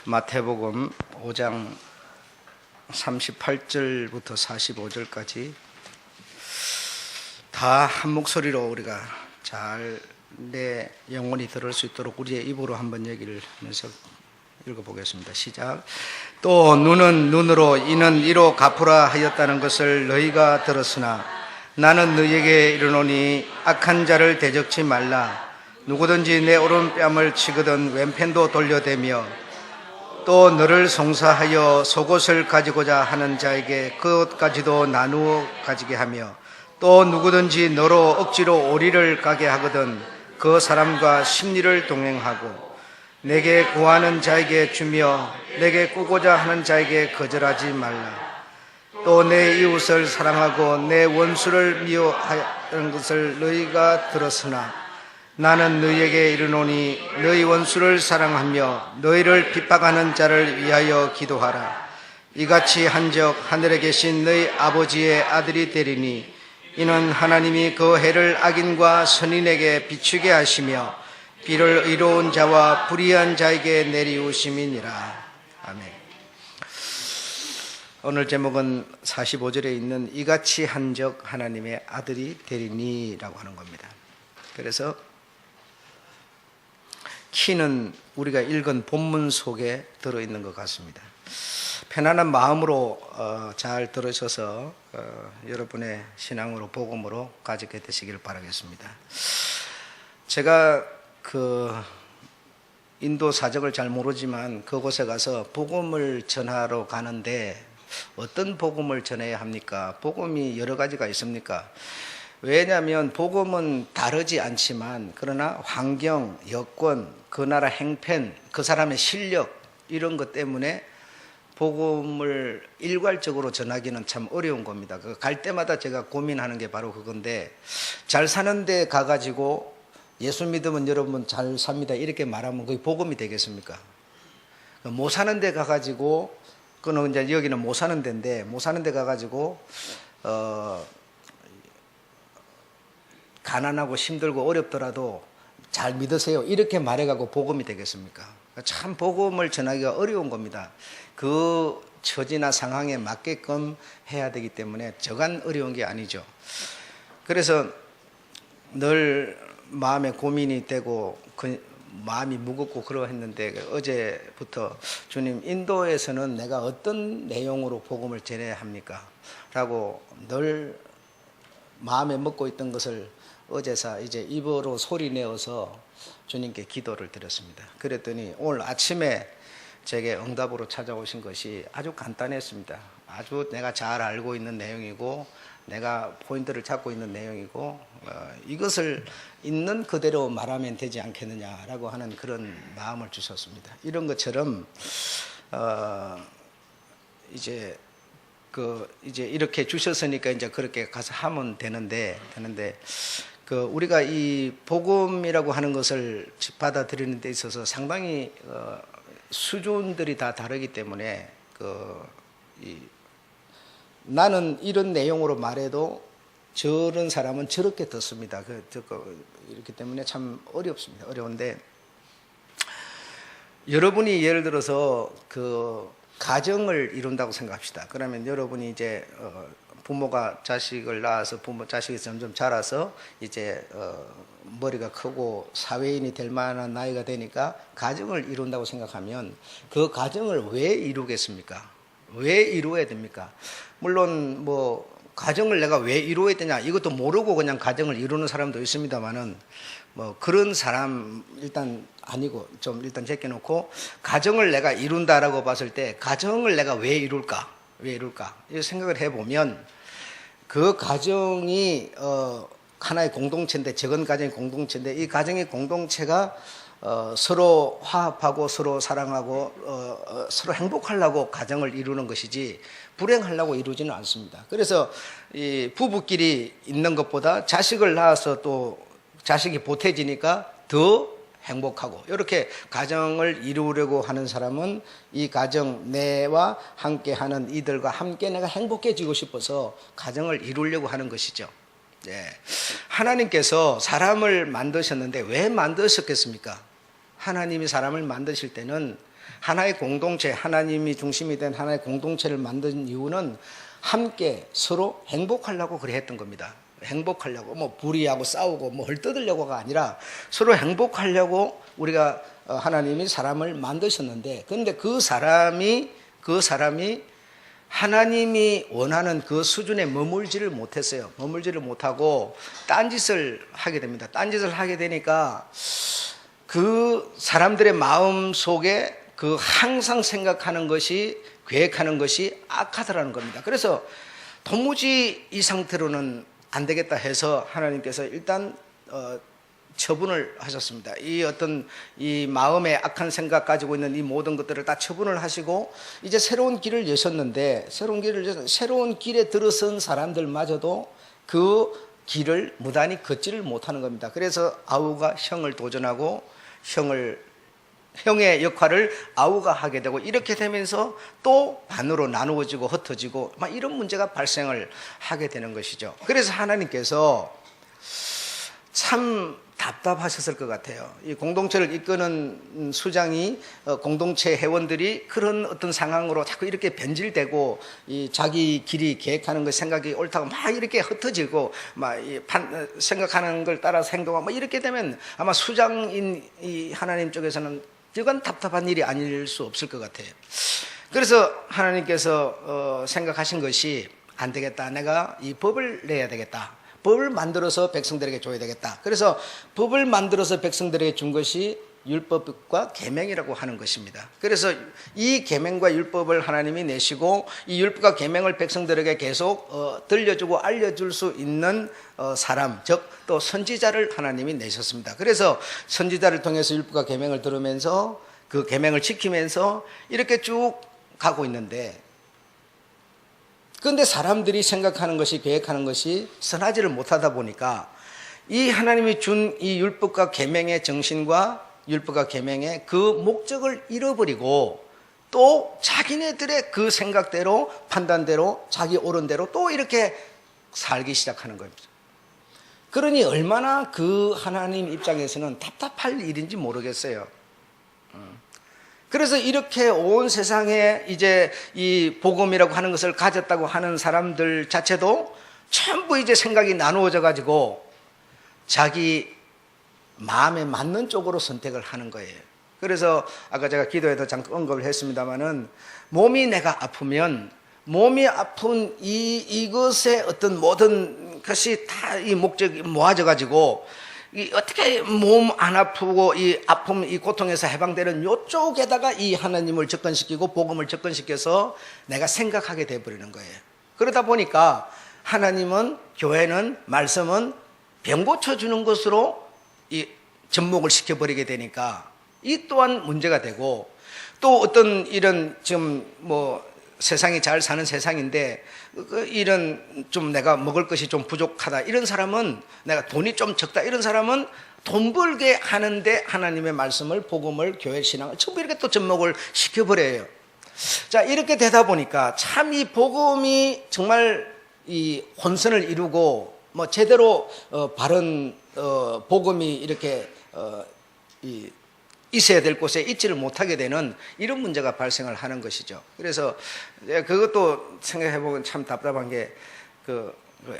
마태복음 5장 38절부터 45절까지 다 한 목소리로 우리가 잘 내 영혼이 들을 수 있도록 우리의 입으로 한번 얘기를 하면서 읽어보겠습니다. 시작. 또 눈은 눈으로 이는 이로 갚으라 하였다는 것을 너희가 들었으나 나는 너희에게 이르노니 악한 자를 대적지 말라. 누구든지 내 오른뺨을 치거든 왼편도 돌려대며 또 너를 송사하여 속옷을 가지고자 하는 자에게 그것까지도 나누어 가지게 하며 또 누구든지 너로 억지로 오리를 가게 하거든 그 사람과 심리를 동행하고 내게 구하는 자에게 주며 내게 꾸고자 하는 자에게 거절하지 말라. 또 내 이웃을 사랑하고 내 원수를 미워하는 것을 너희가 들었으나 나는 너희에게 이르노니 너희 원수를 사랑하며 너희를 핍박하는 자를 위하여 기도하라. 이같이 한적 하늘에 계신 너희 아버지의 아들이 되리니 이는 하나님이 그 해를 악인과 선인에게 비추게 하시며 비를 의로운 자와 불의한 자에게 내리우심이니라. 아멘. 오늘 제목은 45절에 있는 이같이 한적 하나님의 아들이 되리니 라고 하는 겁니다. 그래서 키는 우리가 읽은 본문 속에 들어있는 것 같습니다. 편안한 마음으로 잘 들으셔서 여러분의 신앙으로 복음으로 가지게 되시기를 바라겠습니다. 제가 인도 사정을 잘 모르지만 그곳에 가서 복음을 전하러 가는데 어떤 복음을 전해야 합니까? 복음이 여러 가지가 있습니까? 왜냐하면 복음은 다르지 않지만 그러나 환경, 여건, 그 나라 행편, 그 사람의 실력 이런 것 때문에 복음을 일괄적으로 전하기는 참 어려운 겁니다. 갈 때마다 제가 고민하는 게 바로 그건데 잘 사는 데 가가지고 예수 믿으면 여러분 잘 삽니다 이렇게 말하면 그게 복음이 되겠습니까? 못 사는 데 가가지고 그는 이제 여기는 못 사는 데인데 못 사는 데 가가지고 가난하고 힘들고 어렵더라도 잘 믿으세요 이렇게 말해가고 복음이 되겠습니까? 참 복음을 전하기가 어려운 겁니다. 그 처지나 상황에 맞게끔 해야 되기 때문에 저간 어려운 게 아니죠. 그래서 늘 마음에 고민이 되고 마음이 무겁고 그러했는데 어제부터 주님 인도에서는 내가 어떤 내용으로 복음을 전해야 합니까? 라고 늘 마음에 먹고 있던 것을 어제서 이제 입으로 소리 내어서 주님께 기도를 드렸습니다. 그랬더니 오늘 아침에 제게 응답으로 찾아오신 것이 아주 간단했습니다. 아주 내가 잘 알고 있는 내용이고 내가 포인트를 잡고 있는 내용이고 이것을 있는 그대로 말하면 되지 않겠느냐라고 하는 그런 마음을 주셨습니다. 이런 것처럼 이제 이렇게 주셨으니까 이제 그렇게 가서 하면 되는데 우리가 이 복음이라고 하는 것을 받아들이는 데 있어서 상당히 수준들이 다 다르기 때문에 나는 이런 내용으로 말해도 저런 사람은 저렇게 듣습니다. 이렇기 때문에 참 어렵습니다. 어려운데 여러분이 예를 들어서 가정을 이룬다고 생각합시다. 그러면 여러분이 이제 부모가 자식을 낳아서 자식이 점점 자라서 이제 머리가 크고 사회인이 될 만한 나이가 되니까 가정을 이룬다고 생각하면 그 가정을 왜 이루겠습니까? 왜 이루어야 됩니까? 물론 가정을 내가 왜 이루어야 되냐 이것도 모르고 그냥 가정을 이루는 사람도 있습니다만은 그런 사람 일단 아니고 좀 일단 제껴놓고 가정을 내가 이룬다라고 봤을 때 가정을 내가 왜 이룰까? 이 생각을 해보면 그 가정이 하나의 공동체인데 적은 가정의 공동체인데 이 가정의 공동체가 서로 화합하고 서로 사랑하고 서로 행복하려고 가정을 이루는 것이지 불행하려고 이루지는 않습니다. 그래서 이 부부끼리 있는 것보다 자식을 낳아서 또 자식이 보태지니까 더 행복하고 이렇게 가정을 이루려고 하는 사람은 이 가정 내와 함께하는 이들과 함께 내가 행복해지고 싶어서 가정을 이루려고 하는 것이죠. 하나님께서 사람을 만드셨는데 왜 만드셨겠습니까? 하나님이 사람을 만드실 때는 하나의 공동체, 하나님이 중심이 된 하나의 공동체를 만든 이유는 함께 서로 행복하려고 그래 했던 겁니다. 행복하려고, 뭐 불의하고 싸우고 뭐 헐뜯으려고가 아니라 서로 행복하려고 우리가 하나님이 사람을 만드셨는데, 그런데 그 사람이 하나님이 원하는 그 수준에 머물지를 못했어요. 머물지를 못하고 딴짓을 하게 됩니다. 딴짓을 하게 되니까 그 사람들의 마음 속에 그 항상 생각하는 것이, 계획하는 것이 악하더라는 겁니다. 그래서 도무지 이 상태로는 안 되겠다 해서 하나님께서 일단 처분을 하셨습니다. 이 어떤 이 마음에 악한 생각 가지고 있는 이 모든 것들을 다 처분을 하시고 이제 새로운 길을 여셨는데, 새로운 길에 들어선 사람들마저도 그 길을 무단히 걷지를 못하는 겁니다. 그래서 아우가 형을 도전하고 형의 역할을 아우가 하게 되고, 이렇게 되면서 또 반으로 나누어지고 흩어지고 막 이런 문제가 발생을 하게 되는 것이죠. 그래서 하나님께서 참 답답하셨을 것 같아요. 이 공동체를 이끄는 수장이 공동체 회원들이 그런 어떤 상황으로 자꾸 이렇게 변질되고 이 자기 길이 계획하는 것 생각이 옳다고 막 이렇게 흩어지고 막 생각하는 걸 따라서 행동하고 막 이렇게 되면 아마 수장인 이 하나님 쪽에서는 이건 답답한 일이 아닐 수 없을 것 같아요. 그래서 하나님께서 생각하신 것이 안 되겠다. 내가 이 법을 내야 되겠다. 법을 만들어서 백성들에게 줘야 되겠다. 그래서 법을 만들어서 백성들에게 준 것이 율법과 계명이라고 하는 것입니다. 그래서 이 계명과 율법을 하나님이 내시고 이 율법과 계명을 백성들에게 계속 들려주고 알려줄 수 있는 사람, 즉 또 선지자를 하나님이 내셨습니다. 그래서 선지자를 통해서 율법과 계명을 들으면서 그 계명을 지키면서 이렇게 쭉 가고 있는데, 그런데 사람들이 생각하는 것이, 계획하는 것이 선하지를 못하다 보니까 이 하나님이 준 이 율법과 계명의 정신과 율법과 계명의 그 목적을 잃어버리고 또 자기네들의 그 생각대로, 판단대로, 자기 옳은 대로 또 이렇게 살기 시작하는 겁니다. 그러니 얼마나 그 하나님 입장에서는 답답할 일인지 모르겠어요. 그래서 이렇게 온 세상에 이제 이 복음이라고 하는 것을 가졌다고 하는 사람들 자체도 전부 이제 생각이 나누어져 가지고 자기 마음에 맞는 쪽으로 선택을 하는 거예요. 그래서 아까 제가 기도에도 잠깐 언급을 했습니다마는 몸이 내가 아프면 몸이 아픈 이것의 어떤 모든 것이 다 이 목적이 모아져 가지고 이 어떻게 몸 안 아프고 이 아픔, 이 고통에서 해방되는 요쪽에다가 이 하나님을 접근시키고 복음을 접근시켜서 내가 생각하게 돼버리는 거예요. 그러다 보니까 하나님은, 교회는, 말씀은 병 고쳐주는 것으로 이 접목을 시켜버리게 되니까 이 또한 문제가 되고, 또 어떤 이런 지금 뭐 세상이 잘 사는 세상인데 이런 좀 내가 먹을 것이 좀 부족하다 이런 사람은, 내가 돈이 좀 적다 이런 사람은 돈 벌게 하는데 하나님의 말씀을, 복음을, 교회 신앙을 전부 이렇게 또 접목을 시켜버려요. 자, 이렇게 되다 보니까 참 이 복음이 정말 이 혼선을 이루고 뭐 제대로 바른 복음이 이렇게 있어야 될 곳에 있지를 못하게 되는 이런 문제가 발생을 하는 것이죠. 그래서 그것도 생각해보면 참 답답한 게,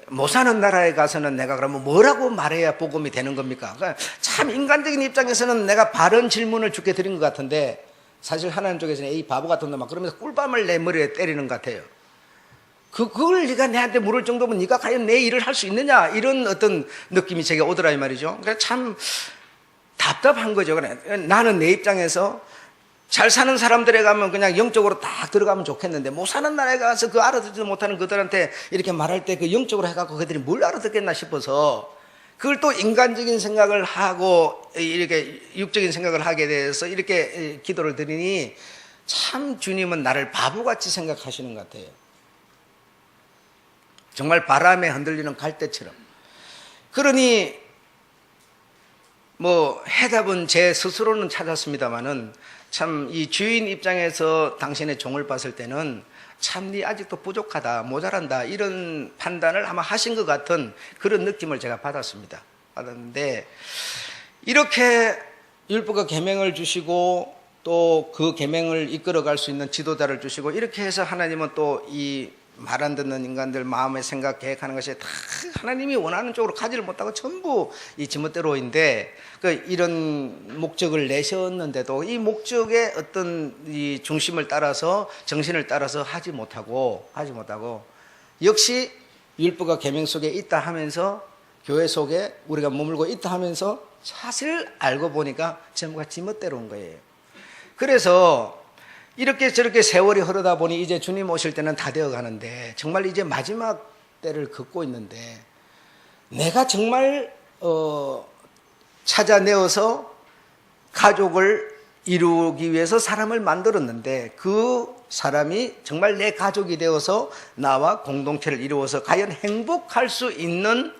못 사는 나라에 가서는 내가 그러면 뭐라고 말해야 복음이 되는 겁니까? 그러니까 참 인간적인 입장에서는 내가 바른 질문을 주게 드린 것 같은데, 사실 하나님 쪽에서는 이 바보 같은 놈 막 그러면서 꿀밤을 내 머리에 때리는 것 같아요. 그걸 네가 내한테 물을 정도면 네가 과연 내 일을 할 수 있느냐, 이런 어떤 느낌이 제게 오더라 이 말이죠. 그러니까 참 답답한 거죠. 그래. 나는 내 입장에서 잘 사는 사람들에 가면 그냥 영적으로 딱 들어가면 좋겠는데, 못 사는 나라에 가서 그 알아듣지도 못하는 그들한테 이렇게 말할 때 그 영적으로 해갖고 그들이 뭘 알아듣겠나 싶어서 그걸 또 인간적인 생각을 하고 이렇게 육적인 생각을 하게 돼서 이렇게 기도를 드리니 참 주님은 나를 바보같이 생각하시는 것 같아요. 정말 바람에 흔들리는 갈대처럼. 그러니 뭐 해답은 제 스스로는 찾았습니다마는 참 이 주인 입장에서 당신의 종을 봤을 때는 참 네 아직도 부족하다, 모자란다, 이런 판단을 아마 하신 것 같은 그런 느낌을 제가 받았습니다. 받았는데, 이렇게 율법과 계명을 주시고 또 그 계명을 이끌어갈 수 있는 지도자를 주시고 이렇게 해서 하나님은 또 이 말 안 듣는 인간들 마음의 생각 계획하는 것이 다 하나님이 원하는 쪽으로 가지를 못하고 전부 이 지멋대로인데 이런 목적을 내셨는데도 이 목적의 어떤 이 중심을 따라서 정신을 따라서 하지 못하고 역시 율법과 계명 속에 있다 하면서 교회 속에 우리가 머물고 있다 하면서 사실 알고 보니까 전부가 지멋대로인 거예요. 그래서 이렇게 저렇게 세월이 흐르다 보니 이제 주님 오실 때는 다 되어 가는데 정말 이제 마지막 때를 긋고 있는데 내가 정말 찾아내어서 가족을 이루기 위해서 사람을 만들었는데 그 사람이 정말 내 가족이 되어서 나와 공동체를 이루어서 과연 행복할 수 있는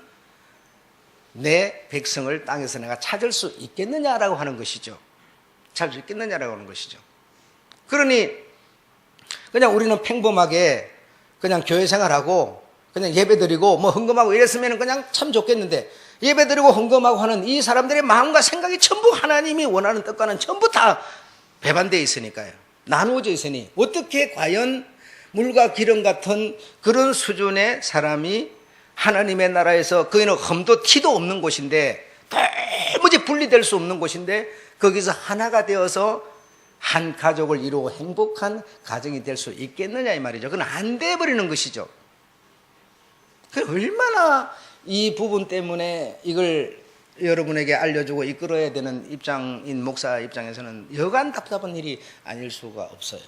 내 백성을 땅에서 내가 찾을 수 있겠느냐라고 하는 것이죠. 찾을 수 있겠느냐라고 하는 것이죠. 그러니 그냥 우리는 평범하게 그냥 교회 생활하고 그냥 예배드리고 뭐 헌금하고 이랬으면 그냥 참 좋겠는데 예배드리고 헌금하고 하는 이 사람들의 마음과 생각이 전부 하나님이 원하는 뜻과는 전부 다 배반되어 있으니까요. 나누어져 있으니 어떻게 과연 물과 기름 같은 그런 수준의 사람이 하나님의 나라에서 거기는 흠도 티도 없는 곳인데 도무지 분리될 수 없는 곳인데 거기서 하나가 되어서 한 가족을 이루고 행복한 가정이 될 수 있겠느냐 이 말이죠. 그건 안 돼버리는 것이죠. 얼마나 이 부분 때문에 이걸 여러분에게 알려주고 이끌어야 되는 입장인 목사 입장에서는 여간 답답한 일이 아닐 수가 없어요.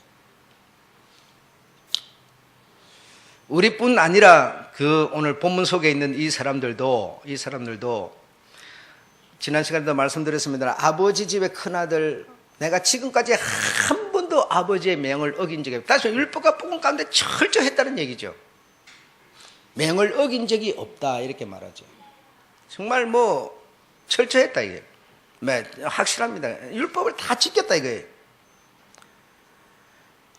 우리뿐 아니라 그 오늘 본문 속에 있는 이 사람들도 지난 시간에도 말씀드렸습니다. 아버지 집의 큰아들, 내가 지금까지 한 번도 아버지의 명을 어긴 적이 없다. 다시 율법과 복음 가운데 철저했다는 얘기죠. 명을 어긴 적이 없다 이렇게 말하죠. 정말 뭐 철저했다 이게. 확실합니다. 율법을 다 지켰다 이거예요.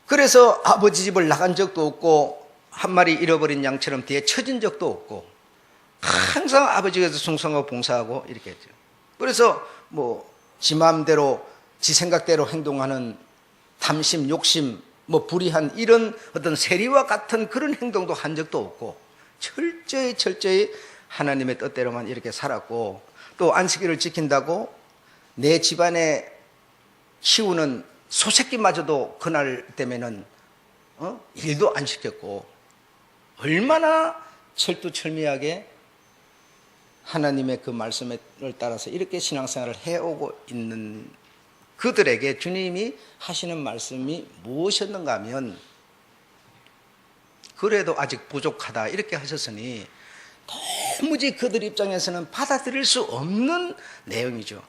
그래서 아버지 집을 나간 적도 없고 한 마리 잃어버린 양처럼 뒤에 처진 적도 없고 항상 아버지께서 충성하고 봉사하고 이렇게 했죠. 그래서 뭐 지 마음대로 지 생각대로 행동하는 탐심, 욕심, 뭐 불의한 이런 어떤 세리와 같은 그런 행동도 한 적도 없고 철저히 하나님의 뜻대로만 이렇게 살았고 또 안식일을 지킨다고 내 집안에 키우는 소새끼마저도 그날 때면은 일도 안 시켰고 얼마나 철두철미하게 하나님의 그 말씀을 따라서 이렇게 신앙생활을 해오고 있는 그들에게 주님이 하시는 말씀이 무엇이었는가 하면 그래도 아직 부족하다 이렇게 하셨으니 도무지 그들 입장에서는 받아들일 수 없는 내용이죠.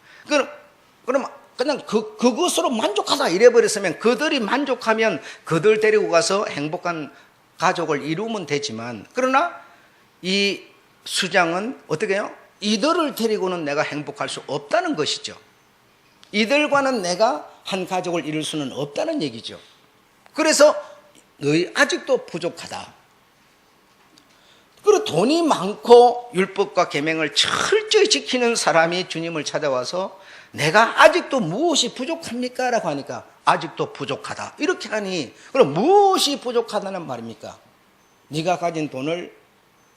그럼 그냥 그것으로 만족하다 이래버렸으면 그들이 만족하면 그들 데리고 가서 행복한 가족을 이루면 되지만 그러나 이 수장은 어떻게 해요? 이들을 데리고는 내가 행복할 수 없다는 것이죠. 이들과는 내가 한 가족을 이룰 수는 없다는 얘기죠. 그래서 너희 아직도 부족하다. 그리고 돈이 많고 율법과 계명을 철저히 지키는 사람이 주님을 찾아와서 내가 아직도 무엇이 부족합니까? 라고 하니까 아직도 부족하다 이렇게 하니 그럼 무엇이 부족하다는 말입니까? 네가 가진 돈을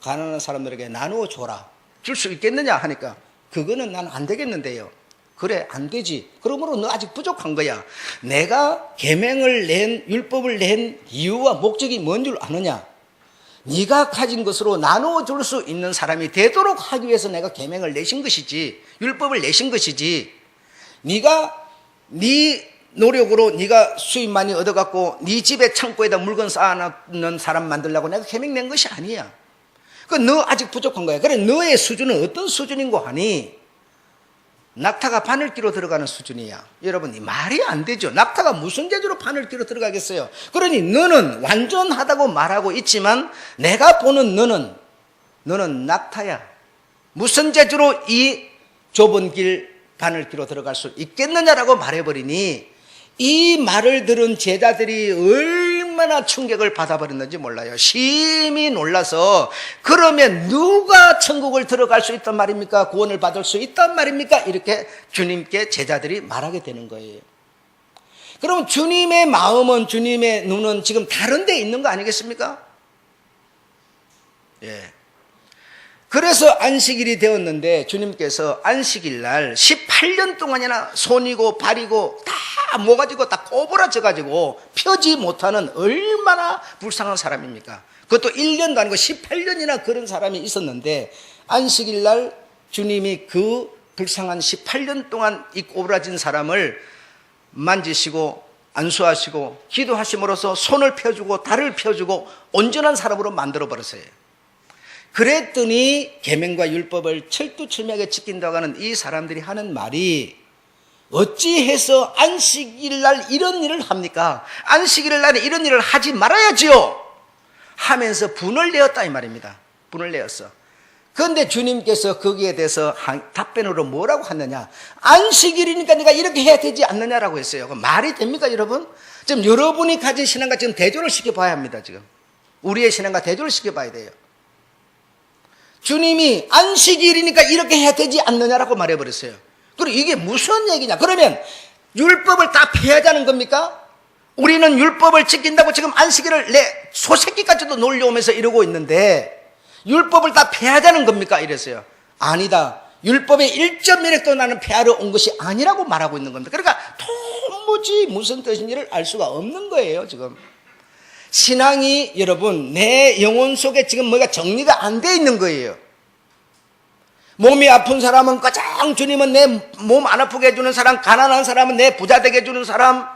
가난한 사람들에게 나누어 줘라. 줄 수 있겠느냐 하니까 그거는 난 안 되겠는데요. 그래 안 되지. 그러므로 너 아직 부족한 거야. 내가 계명을 낸 율법을 낸 이유와 목적이 뭔 줄 아느냐? 네가 가진 것으로 나누어 줄 수 있는 사람이 되도록 하기 위해서 내가 계명을 내신 것이지 율법을 내신 것이지 네가 네 노력으로 네가 수입 많이 얻어갖고 네 집에 창고에다 물건 쌓아놓는 사람 만들려고 내가 계명 낸 것이 아니야. 너 아직 부족한 거야. 그래 너의 수준은 어떤 수준인고 하니 낙타가 바늘기로 들어가는 수준이야. 여러분 이 말이 안 되죠. 낙타가 무슨 재주로 바늘기로 들어가겠어요. 그러니 너는 완전하다고 말하고 있지만 내가 보는 너는 낙타야. 무슨 재주로 이 좁은 길 바늘기로 들어갈 수 있겠느냐라고 말해버리니 이 말을 들은 제자들이 얼마나 충격을 받아버렸는지 몰라요. 심히 놀라서 그러면 누가 천국을 들어갈 수 있단 말입니까? 구원을 받을 수 있단 말입니까? 이렇게 주님께 제자들이 말하게 되는 거예요. 그럼 주님의 마음은, 주님의 눈은 지금 다른 데 있는 거 아니겠습니까? 예. 그래서 안식일이 되었는데 주님께서 안식일 날 18년 동안이나 손이고 발이고 다 모가지고 다 꼬부라져가지고 펴지 못하는 얼마나 불쌍한 사람입니까? 그것도 1년도 아니고 18년이나 그런 사람이 있었는데 안식일 날 주님이 그 불쌍한 18년 동안 이 꼬부라진 사람을 만지시고 안수하시고 기도하심으로써 손을 펴주고 다리를 펴주고 온전한 사람으로 만들어버렸어요. 그랬더니 계명과 율법을 철두철미하게 지킨다고 하는 이 사람들이 하는 말이 어찌해서 안식일 날 이런 일을 합니까? 안식일 날에 이런 일을 하지 말아야지요 하면서 분을 내었다 이 말입니다. 분을 내었어. 그런데 주님께서 거기에 대해서 답변으로 뭐라고 하느냐? 안식일이니까 네가 이렇게 해야 되지 않느냐라고 했어요. 말이 됩니까 여러분? 지금 여러분이 가진 신앙과 지금 대조를 시켜봐야 합니다. 지금 우리의 신앙과 대조를 시켜봐야 돼요. 주님이 안식일이니까 이렇게 해야 되지 않느냐라고 말해버렸어요. 그리고 이게 무슨 얘기냐? 그러면 율법을 다 폐하자는 겁니까? 우리는 율법을 지킨다고 지금 안식일을 내 소새끼까지도 놀려오면서 이러고 있는데 율법을 다 폐하자는 겁니까? 이랬어요. 아니다. 율법의 1.1획도 나는 폐하러 온 것이 아니라고 말하고 있는 겁니다. 그러니까 도무지 무슨 뜻인지를 알 수가 없는 거예요 지금. 신앙이 여러분 내 영혼 속에 지금 뭐가 정리가 안 돼 있는 거예요. 몸이 아픈 사람은 가장 주님은 내 몸 안 아프게 해주는 사람, 가난한 사람은 내 부자 되게 해주는 사람,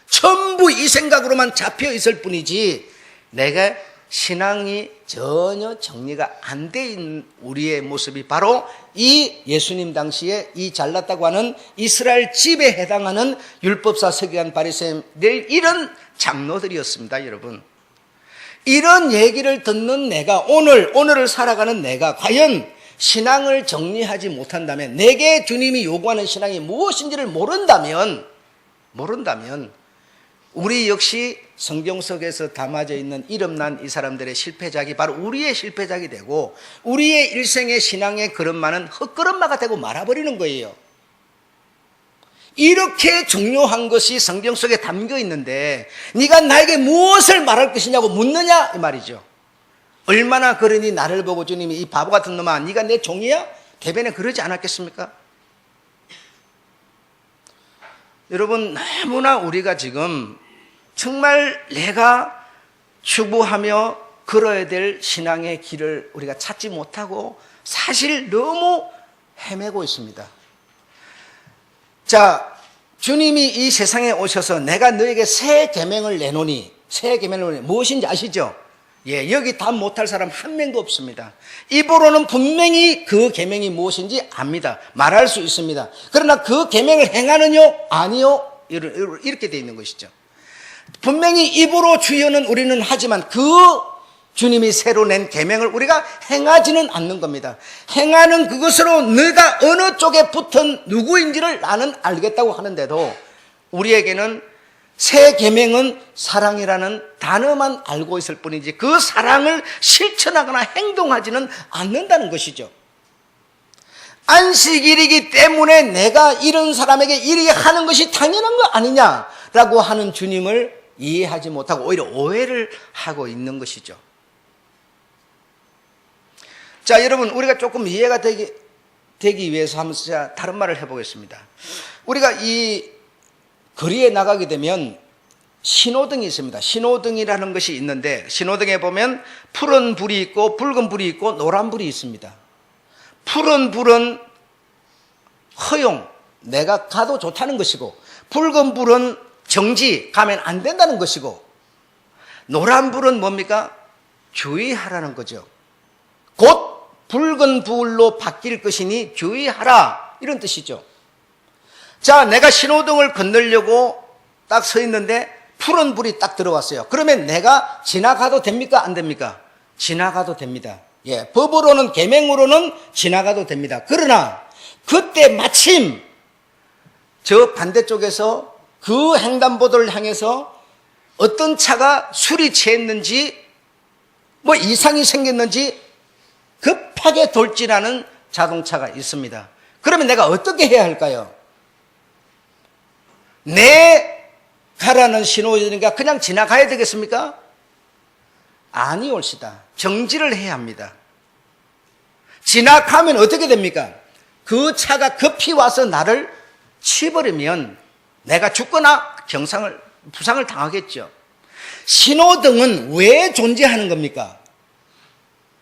전부 이 생각으로만 잡혀 있을 뿐이지 내가 신앙이 전혀 정리가 안 돼 있는 우리의 모습이 바로 이 예수님 당시에 이 잘났다고 하는 이스라엘 집에 해당하는 율법사 서기관 바리새인들 이런 장로들이었습니다. 여러분, 이런 얘기를 듣는 내가 오늘을 살아가는 내가 과연 신앙을 정리하지 못한다면, 내게 주님이 요구하는 신앙이 무엇인지를 모른다면 우리 역시 성경 속에서 담아져 있는 이름난 이 사람들의 실패작이 바로 우리의 실패작이 되고 우리의 일생의 신앙의 걸음마는 헛걸음마가 되고 말아버리는 거예요. 이렇게 중요한 것이 성경 속에 담겨 있는데 네가 나에게 무엇을 말할 것이냐고 묻느냐 이 말이죠. 얼마나 그러니 나를 보고 주님이 이 바보 같은 놈아 네가 내 종이야? 대변에 그러지 않았겠습니까? 여러분, 너무나 우리가 지금 정말 내가 추구하며 걸어야 될 신앙의 길을 우리가 찾지 못하고 사실 너무 헤매고 있습니다. 자, 주님이 이 세상에 오셔서 내가 너에게 새 계명을 내노니, 새 계명을 무엇인지 아시죠? 예, 여기 답 못할 사람 한 명도 없습니다. 입으로는 분명히 그 계명이 무엇인지 압니다. 말할 수 있습니다. 그러나 그 계명을 행하느뇨? 아니요? 이렇게 되어 있는 것이죠. 분명히 입으로 주여는 우리는 하지만 그 주님이 새로 낸 계명을 우리가 행하지는 않는 겁니다. 행하는 그것으로 너가 어느 쪽에 붙은 누구인지를 나는 알겠다고 하는데도 우리에게는 새 계명은 사랑이라는 단어만 알고 있을 뿐이지 그 사랑을 실천하거나 행동하지는 않는다는 것이죠. 안식일이기 때문에 내가 이런 사람에게 이렇게 하는 것이 당연한 거 아니냐라고 하는 주님을 이해하지 못하고 오히려 오해를 하고 있는 것이죠. 자, 여러분, 우리가 조금 이해가 되기 위해서 한번 다른 말을 해보겠습니다. 우리가 이 거리에 나가게 되면 신호등이 있습니다. 신호등이라는 것이 있는데 신호등에 보면 푸른 불이 있고 붉은 불이 있고 노란 불이 있습니다. 푸른 불은 허용, 내가 가도 좋다는 것이고, 붉은 불은 정지, 가면 안 된다는 것이고, 노란 불은 뭡니까? 주의하라는 거죠. 곧 붉은 불로 바뀔 것이니 주의하라, 이런 뜻이죠. 자, 내가 신호등을 건너려고 딱 서 있는데 푸른 불이 딱 들어왔어요. 그러면 내가 지나가도 됩니까? 안 됩니까? 지나가도 됩니다. 예, 법으로는, 계명으로는 지나가도 됩니다. 그러나 그때 마침 저 반대쪽에서 그 횡단보도를 향해서 어떤 차가 술이 취했는지 뭐 이상이 생겼는지 급하게 돌진하는 자동차가 있습니다. 그러면 내가 어떻게 해야 할까요? 내 가라는 신호이니까 그냥 지나가야 되겠습니까? 아니 옳시다. 정지를 해야 합니다. 지나가면 어떻게 됩니까? 그 차가 급히 와서 나를 치버리면 내가 죽거나 부상을 당하겠죠. 신호등은 왜 존재하는 겁니까?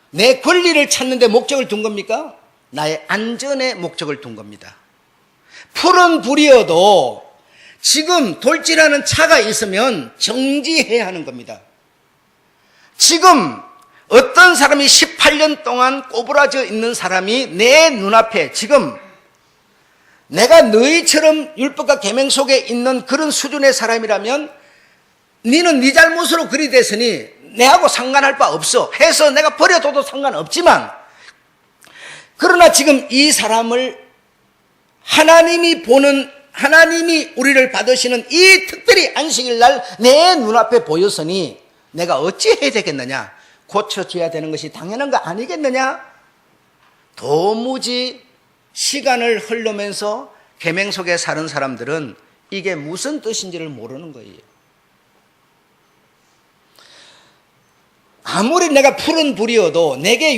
내 권리를 찾는 데 목적을 둔 겁니까? 나의 안전에 목적을 둔 겁니다. 푸른 불이어도 지금 돌진하는 차가 있으면 정지해야 하는 겁니다. 지금 어떤 사람이 18년 동안 꼬부라져 있는 사람이 내 눈앞에 지금 내가 너희처럼 율법과 계명 속에 있는 그런 수준의 사람이라면 너는 네 잘못으로 그리 됐으니 내하고 상관할 바 없어 해서 내가 버려둬도 상관없지만, 그러나 지금 이 사람을 하나님이 우리를 받으시는 이 특별히 안식일 날 내 눈앞에 보였으니 내가 어찌해야 되겠느냐? 고쳐줘야 되는 것이 당연한 거 아니겠느냐? 도무지 시간을 흐르면서 계명 속에 사는 사람들은 이게 무슨 뜻인지를 모르는 거예요. 아무리 내가 푸른 불이어도 내게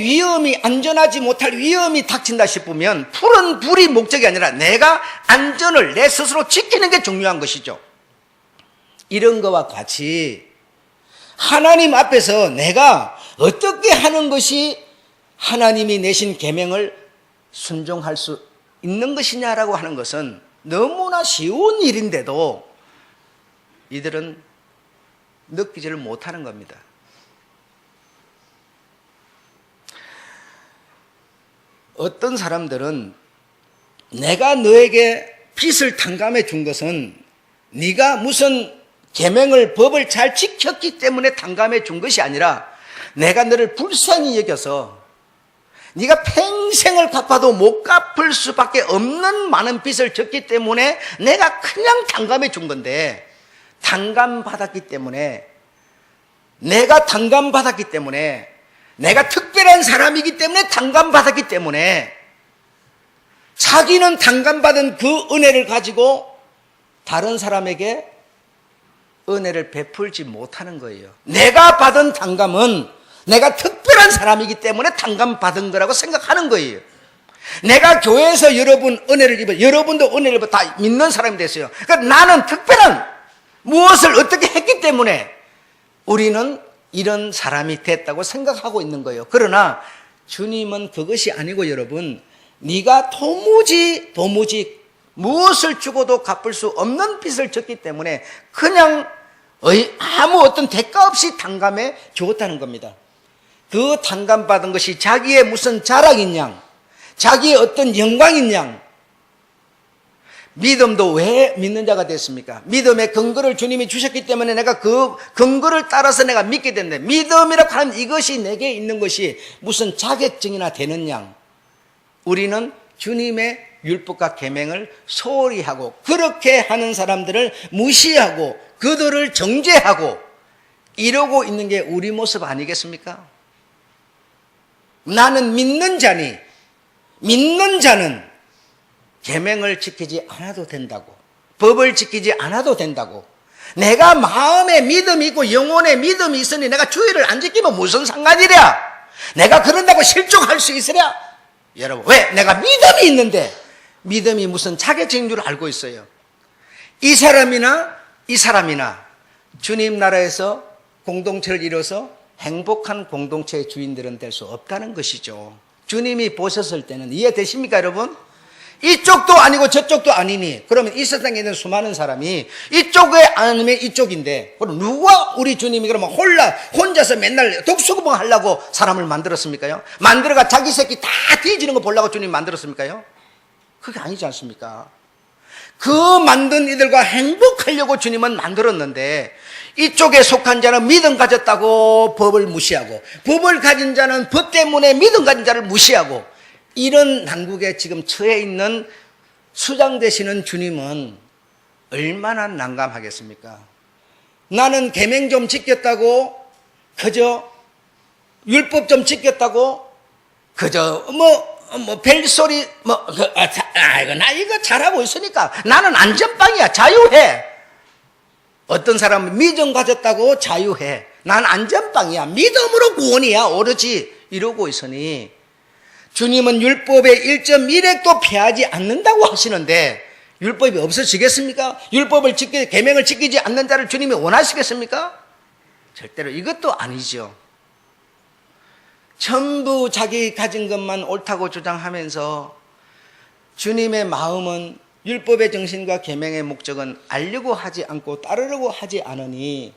안전하지 못할 위험이 닥친다 싶으면 푸른 불이 목적이 아니라 내가 안전을 내 스스로 지키는 게 중요한 것이죠. 이런 것과 같이 하나님 앞에서 내가 어떻게 하는 것이 하나님이 내신 계명을 순종할 수 있는 것이냐라고 하는 것은 너무나 쉬운 일인데도 이들은 느끼지를 못하는 겁니다. 어떤 사람들은 내가 너에게 빚을 탕감해 준 것은 네가 무슨 계명을 법을 잘 지켰기 때문에 탕감해 준 것이 아니라 내가 너를 불쌍히 여겨서 네가 평생을 갚아도 못 갚을 수밖에 없는 많은 빚을 졌기 때문에 내가 그냥 탕감해 준 건데, 탕감받았기 때문에 내가 특별한 사람이기 때문에 탕감받았기 때문에 자기는 탕감받은 그 은혜를 가지고 다른 사람에게 은혜를 베풀지 못하는 거예요. 내가 받은 탕감은 내가 특별한 사람이기 때문에 탕감받은 거라고 생각하는 거예요. 내가 교회에서 여러분 은혜를 입어, 여러분도 은혜를 입어 다 믿는 사람이 됐어요. 그러니까 나는 특별한 무엇을 어떻게 했기 때문에 우리는 이런 사람이 됐다고 생각하고 있는 거예요. 그러나 주님은 그것이 아니고 여러분, 네가 도무지 무엇을 주고도 갚을 수 없는 빚을 졌기 때문에 그냥 아무 어떤 대가 없이 탕감해 주었다는 겁니다. 그 탕감받은 것이 자기의 무슨 자랑인 양, 자기의 어떤 영광인 양. 믿음도 왜 믿는 자가 됐습니까? 믿음의 근거를 주님이 주셨기 때문에 내가 그 근거를 따라서 내가 믿게 된다. 믿음이라고 하는 이것이 내게 있는 것이 무슨 자격증이나 되는 양, 우리는 주님의 율법과 계명을 소홀히 하고 그렇게 하는 사람들을 무시하고 그들을 정죄하고 이러고 있는 게 우리 모습 아니겠습니까? 나는 믿는 자니, 믿는 자는 계명을 지키지 않아도 된다고, 법을 지키지 않아도 된다고, 내가 마음에 믿음이 있고 영혼에 믿음이 있으니 내가 주의를 안 지키면 무슨 상관이랴, 내가 그런다고 실족할 수 있으랴. 여러분, 왜? 내가 믿음이 있는데 믿음이 무슨 자격증인 줄 알고 있어요. 이 사람이나 주님 나라에서 공동체를 이뤄서 행복한 공동체의 주인들은 될 수 없다는 것이죠. 주님이 보셨을 때는 이해되십니까 여러분? 이쪽도 아니고 저쪽도 아니니 그러면 이 세상에 있는 수많은 사람이 이쪽에 아니면 이쪽인데, 그럼 누가 우리 주님이 그러면 혼자서 맨날 독수구봉 하려고 사람을 만들었습니까요? 만들어가 자기 새끼 다 뒤지는 거 보려고 주님 만들었습니까요? 그게 아니지 않습니까? 그 만든 이들과 행복하려고 주님은 만들었는데, 이쪽에 속한 자는 믿음 가졌다고 법을 무시하고, 법을 가진 자는 법 때문에 믿음 가진 자를 무시하고, 이런 난국에 지금 처해 있는 수장 되시는 주님은 얼마나 난감하겠습니까? 나는 계명 좀 지켰다고 그저 율법 좀 지켰다고 그저 별소리 나 이거 잘하고 있으니까 나는 안전빵이야. 자유해. 어떤 사람은 믿음 가졌다고 자유해. 난 안전빵이야. 믿음으로 구원이야. 오로지 이러고 있으니 주님은 율법의 1.1획도 피하지 않는다고 하시는데 율법이 없어지겠습니까? 율법을 계명을 지키지 않는 자를 주님이 원하시겠습니까? 절대로 이것도 아니죠. 전부 자기 가진 것만 옳다고 주장하면서 주님의 마음은 율법의 정신과 계명의 목적은 알려고 하지 않고 따르려고 하지 않으니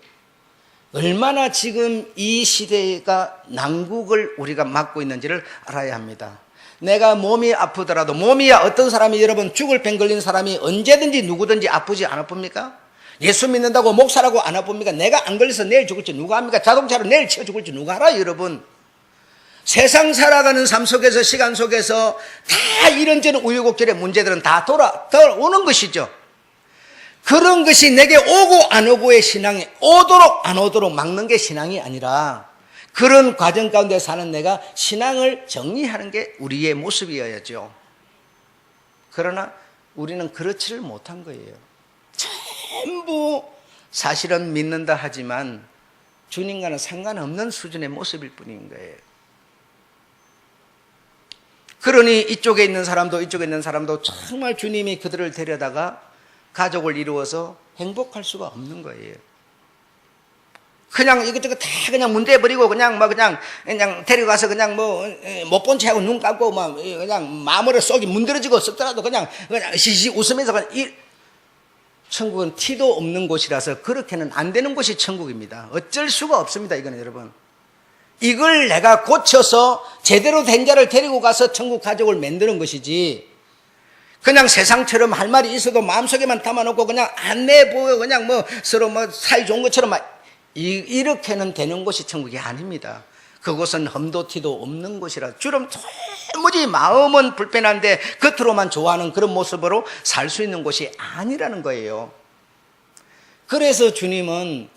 얼마나 지금 이 시대가 난국을 우리가 맞고 있는지를 알아야 합니다. 내가 몸이 아프더라도 몸이야 어떤 사람이 여러분 죽을 병 걸린 사람이 언제든지 누구든지 아프지 안 아픕니까? 예수 믿는다고 목사라고 안 아픕니까? 내가 안 걸려서 내일 죽을지 누가 합니까? 자동차로 내일 치워 죽을지 누가 알아요 여러분? 세상 살아가는 삶 속에서 시간 속에서 다 이런저런 우여곡절의 문제들은 다 돌아오는 것이죠. 그런 것이 내게 오고 안 오고의 신앙이 오도록 안 오도록 막는 게 신앙이 아니라 그런 과정 가운데 사는 내가 신앙을 정리하는 게 우리의 모습이어야죠. 그러나 우리는 그렇지를 못한 거예요. 전부 사실은 믿는다 하지만 주님과는 상관없는 수준의 모습일 뿐인 거예요. 그러니 이쪽에 있는 사람도 이쪽에 있는 사람도 정말 주님이 그들을 데려다가 가족을 이루어서 행복할 수가 없는 거예요. 그냥 이것저것 다 그냥 문대버리고 그냥 데려가서 그냥 못 본 채하고 눈 감고 그냥 마음으로 쏙이 문드러지고 썩더라도 그냥 시시 웃으면서 천국은 티도 없는 곳이라서 그렇게는 안 되는 곳이 천국입니다. 어쩔 수가 없습니다. 이거는 여러분. 이걸 내가 고쳐서 제대로 된 자를 데리고 가서 천국 가족을 만드는 것이지 그냥 세상처럼 할 말이 있어도 마음속에만 담아놓고 그냥 안 내보여 그냥 서로 사이 좋은 것처럼 이렇게는 되는 곳이 천국이 아닙니다. 그곳은 흠도 티도 없는 곳이라 주름 도무지 마음은 불편한데 겉으로만 좋아하는 그런 모습으로 살 수 있는 곳이 아니라는 거예요. 그래서 주님은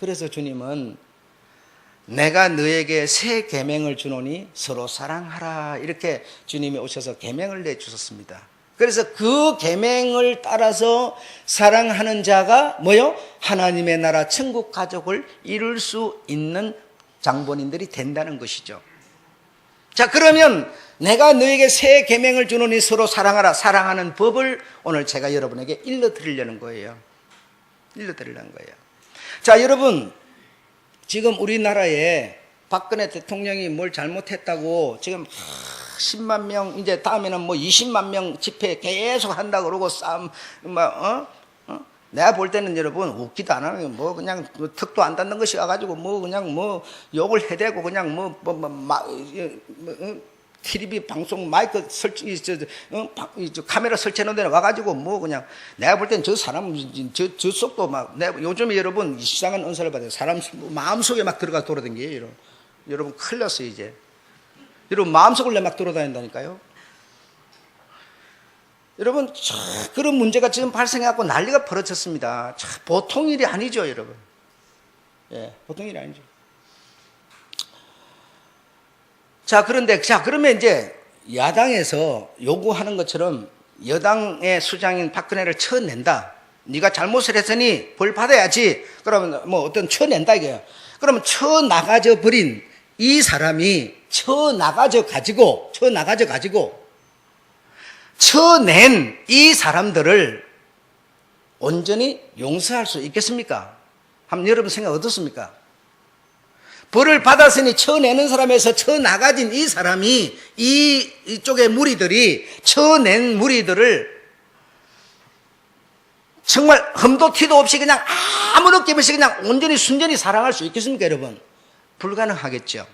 내가 너에게 새 계명을 주노니 서로 사랑하라 이렇게 주님이 오셔서 계명을 내주셨습니다. 그래서 그 계명을 따라서 사랑하는 자가 하나님의 나라 천국 가족을 이룰 수 있는 장본인들이 된다는 것이죠. 자, 그러면 내가 너에게 새 계명을 주노니 서로 사랑하라. 사랑하는 법을 오늘 제가 여러분에게 일러드리려는 거예요. 자, 여러분 지금 우리나라에 박근혜 대통령이 뭘 잘못했다고 지금 10만 명 이제 다음에는 20만 명 집회 계속 한다고 그러고 싸움 내가 볼 때는 여러분 웃기도 안 하는 그냥 턱도 안 닿는 것이 와가지고 욕을 해대고 그냥 TV 방송 마이크 설치 카메라 설치하는 데는 와가지고 그냥 내가 볼 때는 저 사람 저 속도 내가 요즘에 여러분 이상한 은사를 받아요. 사람 마음속에 막 들어가 돌아다니게요. 여러분 큰일 났어요 이제. 여러분 마음속을 막 돌아다닌다니까요. 여러분 그런 문제가 지금 발생해갖고 난리가 벌어졌습니다. 보통 일이 아니죠 여러분. 예, 보통 일이 아니죠. 그러면 이제 야당에서 요구하는 것처럼 여당의 수장인 박근혜를 쳐낸다. 네가 잘못을 했으니 벌 받아야지. 그러면 어떤 쳐낸다 이거예요. 그러면 쳐나가져 버린 이 사람이 쳐나가져 가지고 쳐낸 이 사람들을 온전히 용서할 수 있겠습니까? 한번 여러분 생각 어떻습니까? 벌을 받았으니 쳐내는 사람에서 쳐나가진 이 사람이 이쪽의 무리들이 쳐낸 무리들을 정말 흠도 티도 없이 그냥 아무 느낌 없이 그냥 온전히 순전히 사랑할 수 있겠습니까 여러분? 불가능하겠죠.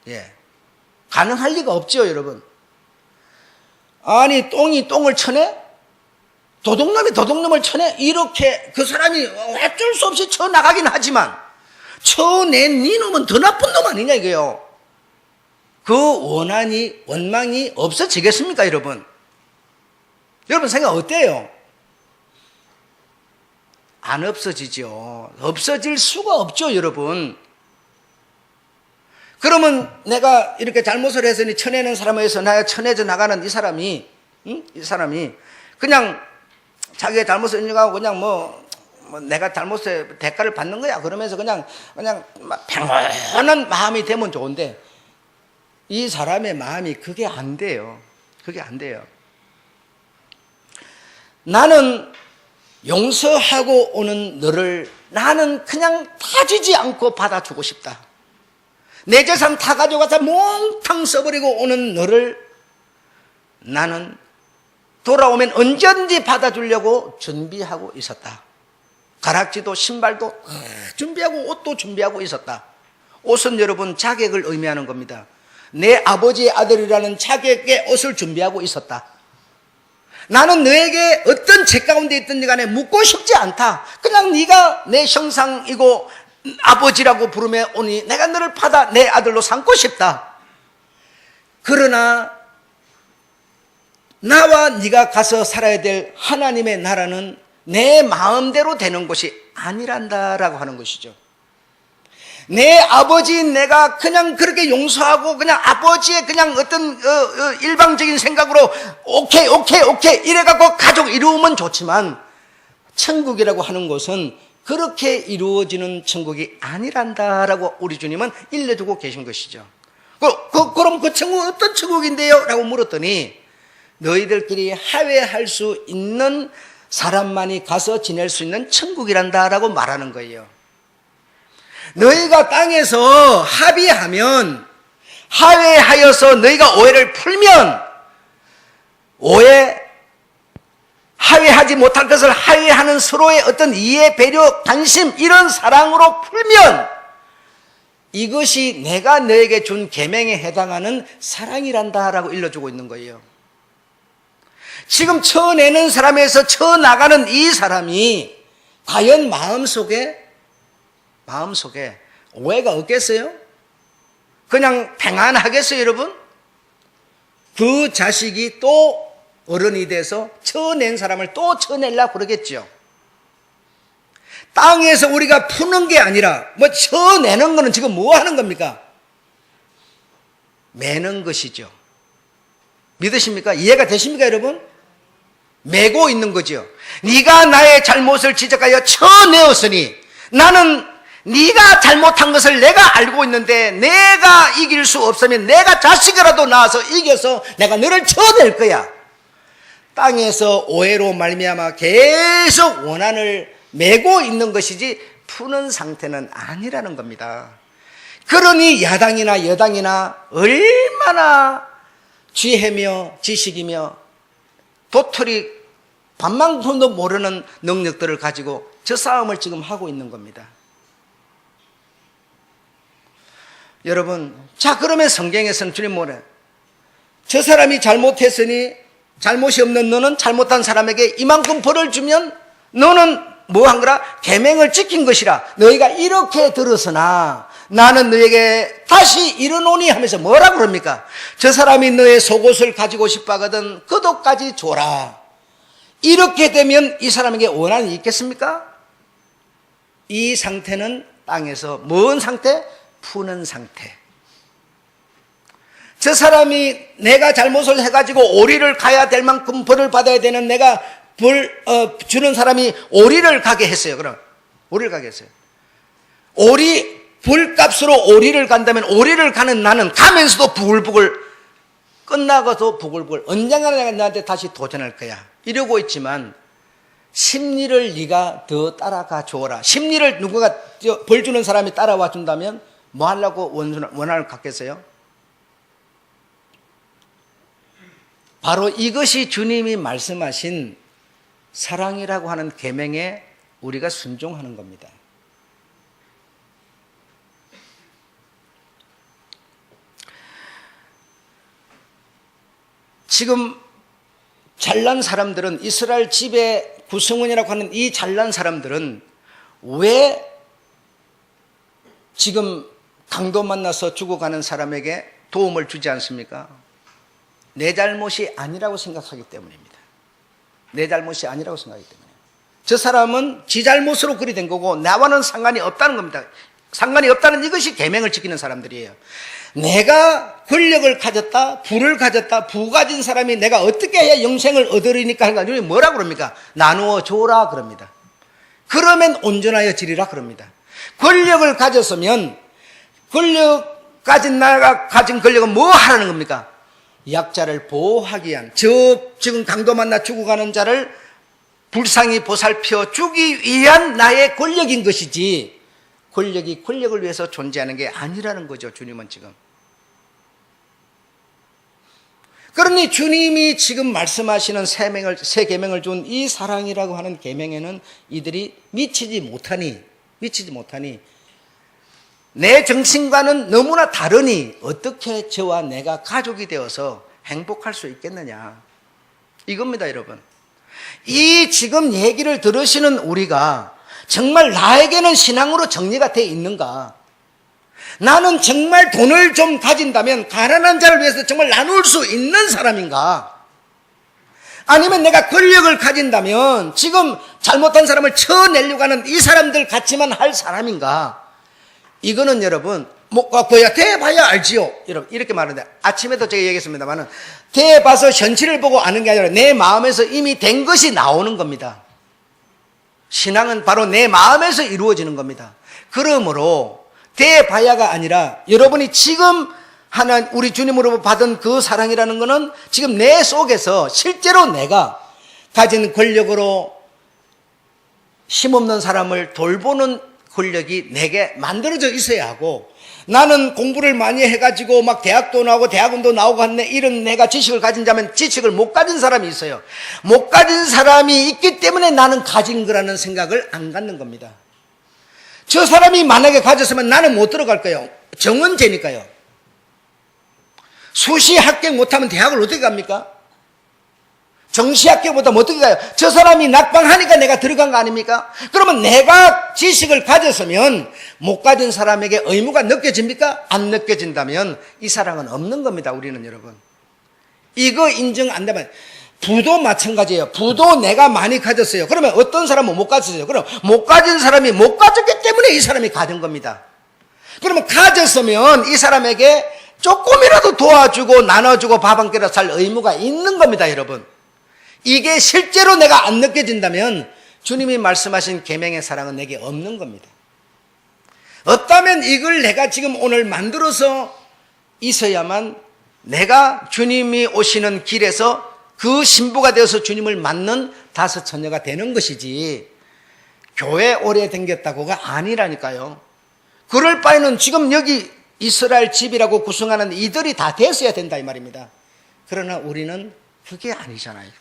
예, 가능할 리가 없죠 여러분. 아니 똥이 똥을 쳐내? 도둑놈이 도둑놈을 쳐내? 이렇게 그 사람이 어쩔 수 없이 쳐나가긴 하지만 쳐낸 이놈은 더 나쁜 놈 아니냐 이거요. 그 원망이 없어지겠습니까 여러분? 여러분 생각 어때요? 안 없어지죠. 없어질 수가 없죠, 여러분. 그러면 내가 이렇게 잘못을 했으니 쳐내는 사람에 의해서 내가 쳐내져 나가는 이 사람이 그냥 자기의 잘못을 인정하고 그냥 뭐 내가 잘못에 대가를 받는 거야. 그러면서 그냥 평온한 마음이 되면 좋은데 이 사람의 마음이 그게 안 돼요. 그게 안 돼요. 나는 용서하고 오는 너를 나는 그냥 따지지 않고 받아주고 싶다. 내 재산 다 가져가서 몽탕 써버리고 오는 너를 나는 돌아오면 언제든지 받아주려고 준비하고 있었다. 가락지도 신발도 준비하고 옷도 준비하고 있었다. 옷은 여러분 자격을 의미하는 겁니다. 내 아버지의 아들이라는 자격의 옷을 준비하고 있었다. 나는 너에게 어떤 죄 가운데 있든지 간에 묻고 싶지 않다. 그냥 네가 내 형상이고 아버지라고 부르며 오니 내가 너를 받아 내 아들로 삼고 싶다. 그러나 나와 네가 가서 살아야 될 하나님의 나라는 내 마음대로 되는 것이 아니란다라고 하는 것이죠. 내 아버지인 내가 그냥 그렇게 용서하고 그냥 아버지의 그냥 어떤 일방적인 생각으로 오케이 이래갖고 가족 이루면 좋지만 천국이라고 하는 것은 그렇게 이루어지는 천국이 아니란다라고 우리 주님은 일러주고 계신 것이죠. 그럼 그 천국은 어떤 천국인데요? 라고 물었더니 너희들끼리 화해할 수 있는 사람만이 가서 지낼 수 있는 천국이란다라고 말하는 거예요. 너희가 땅에서 합의하면 화해하여서 너희가 오해를 풀면 화해하지 못할 것을 화해하는 서로의 어떤 이해, 배려, 관심 이런 사랑으로 풀면 이것이 내가 너에게 준 계명에 해당하는 사랑이란다라고 일러주고 있는 거예요. 지금 쳐내는 사람에서 쳐나가는 이 사람이 과연 마음속에 오해가 없겠어요? 그냥 평안하겠어요, 여러분? 그 자식이 또 어른이 돼서 쳐낸 사람을 또 쳐내려고 그러겠죠. 땅에서 우리가 푸는 게 아니라 쳐내는 거는 지금 뭐 하는 겁니까? 매는 것이죠. 믿으십니까? 이해가 되십니까, 여러분? 매고 있는 거죠. 네가 나의 잘못을 지적하여 쳐내었으니 나는 네가 잘못한 것을 내가 알고 있는데 내가 이길 수 없으면 내가 자식이라도 낳아서 이겨서 내가 너를 쳐낼 거야. 땅에서 오해로 말미암아 계속 원한을 메고 있는 것이지 푸는 상태는 아니라는 겁니다. 그러니 야당이나 여당이나 얼마나 쥐해며 지식이며 도토리 반만큼도 모르는 능력들을 가지고 저 싸움을 지금 하고 있는 겁니다. 여러분, 자 그러면 성경에서는 주님 뭐래? 저 사람이 잘못했으니 잘못이 없는 너는 잘못한 사람에게 이만큼 벌을 주면 너는 뭐 한 거라? 계명을 지킨 것이라. 너희가 이렇게 들었으나 나는 너에게 다시 이르노니 하면서 뭐라 그럽니까? 저 사람이 너의 속옷을 가지고 싶어 하거든 그것까지 줘라. 이렇게 되면 이 사람에게 원한이 있겠습니까? 이 상태는 땅에서 뭔 상태? 푸는 상태. 저 사람이 내가 잘못을 해가지고 오리를 가야 될 만큼 벌을 받아야 되는 내가 주는 사람이 오리를 가게 했어요. 그럼 오리를 가게 했어요. 불값으로 오리를 간다면 오리를 가는 나는 가면서도 부글부글 끝나고도 부글부글 언젠가 내가 너한테 다시 도전할 거야 이러고 있지만 심리를 네가 더 따라가 줘라. 심리를 누군가 벌 주는 사람이 따라와 준다면 뭐 하려고 원한을 갖겠어요? 바로 이것이 주님이 말씀하신 사랑이라고 하는 계명에 우리가 순종하는 겁니다. 지금 잘난 사람들은 이스라엘 집의 구성원이라고 하는 이 잘난 사람들은 왜 지금 강도 만나서 죽어가는 사람에게 도움을 주지 않습니까? 내 잘못이 아니라고 생각하기 때문입니다. 내 잘못이 아니라고 생각하기 때문에. 저 사람은 지 잘못으로 그리 된 거고 나와는 상관이 없다는 겁니다. 상관이 없다는 이것이 계명을 지키는 사람들이에요. 내가 권력을 가졌다, 부를 가졌다, 부 가진 사람이 내가 어떻게 해야 영생을 얻으리니까 하는 거 뭐라 그럽니까? 나누어 줘라 그럽니다. 그러면 온전하여 지리라 그럽니다. 권력을 가졌으면 권력 가진 나라가 가진 권력은 뭐 하라는 겁니까? 약자를 보호하기 위한, 지금 강도 만나 죽어가는 자를 불쌍히 보살펴 주기 위한 나의 권력인 것이지, 권력이 권력을 위해서 존재하는 게 아니라는 거죠. 주님은 지금. 그러니 주님이 지금 말씀하시는 새 계명을 준 이 사랑이라고 하는 계명에는 이들이 미치지 못하니 내 정신과는 너무나 다르니 어떻게 저와 내가 가족이 되어서 행복할 수 있겠느냐, 이겁니다. 여러분, 이 지금 얘기를 들으시는 우리가 정말 나에게는 신앙으로 정리가 돼 있는가? 나는 정말 돈을 좀 가진다면 가난한 자를 위해서 정말 나눌 수 있는 사람인가? 아니면 내가 권력을 가진다면 지금 잘못한 사람을 쳐내려고 하는 이 사람들 같이만 할 사람인가? 이거는 여러분, 대봐야 알지요. 여러분, 이렇게 말하는데, 아침에도 제가 얘기했습니다만은, 대봐서 현실을 보고 아는 게 아니라 내 마음에서 이미 된 것이 나오는 겁니다. 신앙은 바로 내 마음에서 이루어지는 겁니다. 그러므로 대봐야가 아니라 여러분이 지금 우리 주님으로 받은 그 사랑이라는 것은 지금 내 속에서 실제로 내가 가진 권력으로 힘없는 사람을 돌보는 권력이 내게 만들어져 있어야 하고, 나는 공부를 많이 해가지고 막 대학도 나오고 대학원도 나오고 한데 이런 내가 지식을 가진 자면 지식을 못 가진 사람이 있어요. 못 가진 사람이 있기 때문에 나는 가진 거라는 생각을 안 갖는 겁니다. 저 사람이 만약에 가졌으면 나는 못 들어갈 거예요. 정원제니까요. 수시 합격 못하면 대학을 어떻게 갑니까? 정시 합격 못하면 어떻게 가요? 저 사람이 낙방하니까 내가 들어간 거 아닙니까? 그러면 내가 지식을 가졌으면 못 가진 사람에게 의무가 느껴집니까? 안 느껴진다면 이 사랑은 없는 겁니다. 우리는 여러분, 이거 인정 안 되면, 부도 마찬가지예요. 부도 내가 많이 가졌어요. 그러면 어떤 사람은 못 가졌어요. 그럼 못 가진 사람이 못 가졌기 때문에 이 사람이 가진 겁니다. 그러면 가졌으면 이 사람에게 조금이라도 도와주고 나눠주고 밥 한 끼라도 살 의무가 있는 겁니다. 여러분, 이게 실제로 내가 안 느껴진다면 주님이 말씀하신 계명의 사랑은 내게 없는 겁니다. 없다면 이걸 내가 지금 오늘 만들어서 있어야만 내가 주님이 오시는 길에서 그 신부가 되어서 주님을 맞는 다섯 처녀가 되는 것이지, 교회 오래 댕겼다고가 아니라니까요. 그럴 바에는 지금 여기 이스라엘 집이라고 구성하는 이들이 다 됐어야 된다 이 말입니다. 그러나 우리는 그게 아니잖아요.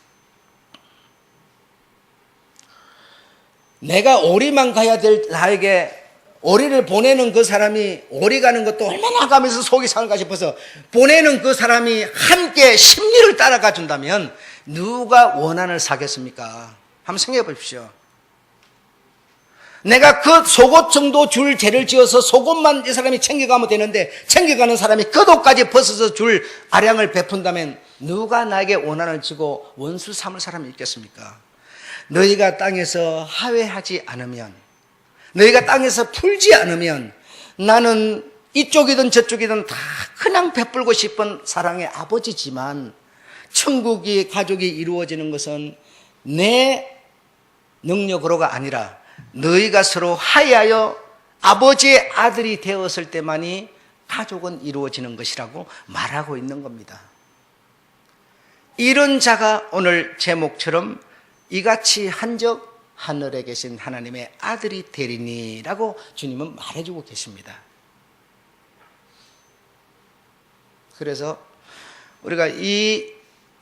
내가 오리만 가야 될 나에게 오리를 보내는 그 사람이 오리 가는 것도 얼마나 가면서 속이 상할까 싶어서 보내는 그 사람이 함께 심리를 따라가 준다면 누가 원한을 사겠습니까? 한번 생각해 보십시오. 내가 그 속옷 정도 줄 죄를 지어서 속옷만 이 사람이 챙겨가면 되는데 챙겨가는 사람이 겉옷까지 벗어서 줄 아량을 베푼다면 누가 나에게 원한을 지고 원수 삼을 사람이 있겠습니까? 너희가 땅에서 하회하지 않으면, 너희가 땅에서 풀지 않으면 나는 이쪽이든 저쪽이든 다 그냥 베풀고 싶은 사랑의 아버지지만, 천국이 가족이 이루어지는 것은 내 능력으로가 아니라 너희가 서로 화해하여 아버지의 아들이 되었을 때만이 가족은 이루어지는 것이라고 말하고 있는 겁니다. 이런 자가 오늘 제목처럼 이같이 한적 하늘에 계신 하나님의 아들이 되리니라고 주님은 말해주고 계십니다. 그래서 우리가 이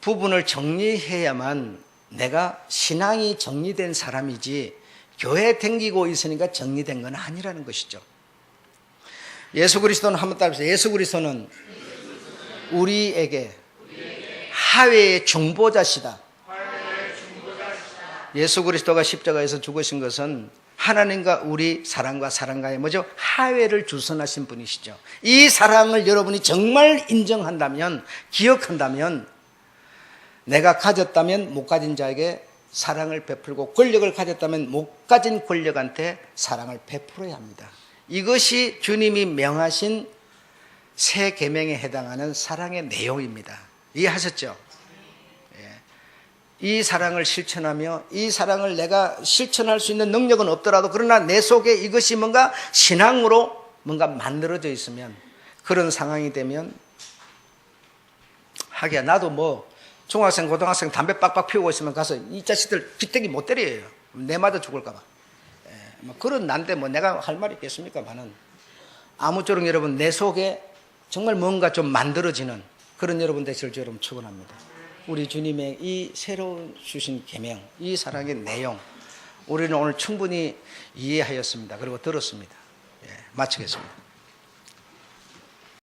부분을 정리해야만 내가 신앙이 정리된 사람이지 교회 댕기고 있으니까 정리된 건 아니라는 것이죠. 예수 그리스도는 한번 따라해보세요. 예수 그리스도는 우리에게 하회의 중보자시다. 예수 그리스도가 십자가에서 죽으신 것은 하나님과 우리 사랑과 사랑과의 뭐죠? 하회를 주선하신 분이시죠. 이 사랑을 여러분이 정말 인정한다면, 기억한다면, 내가 가졌다면 못 가진 자에게 사랑을 베풀고 권력을 가졌다면 못 가진 권력한테 사랑을 베풀어야 합니다. 이것이 주님이 명하신 새 계명에 해당하는 사랑의 내용입니다. 이해하셨죠? 이 사랑을 실천하며 이 사랑을 내가 실천할 수 있는 능력은 없더라도 그러나 내 속에 이것이 뭔가 신앙으로 뭔가 만들어져 있으면 그런 상황이 되면 하기야 나도 뭐 중학생 고등학생 담배 빡빡 피우고 있으면 가서 이 자식들 기대기 못 때려요. 내 맞아 죽을까 봐. 뭐 그런 난데 뭐 내가 할 말이 있겠습니까만은 아무쪼록 여러분 내 속에 정말 뭔가 좀 만들어지는 그런 여러분 되실 줄 여러분 축원합니다. 우리 주님의 이 새로운 주신 계명, 이 사랑의 내용 우리는 오늘 충분히 이해하였습니다. 그리고 들었습니다. 마치겠습니다.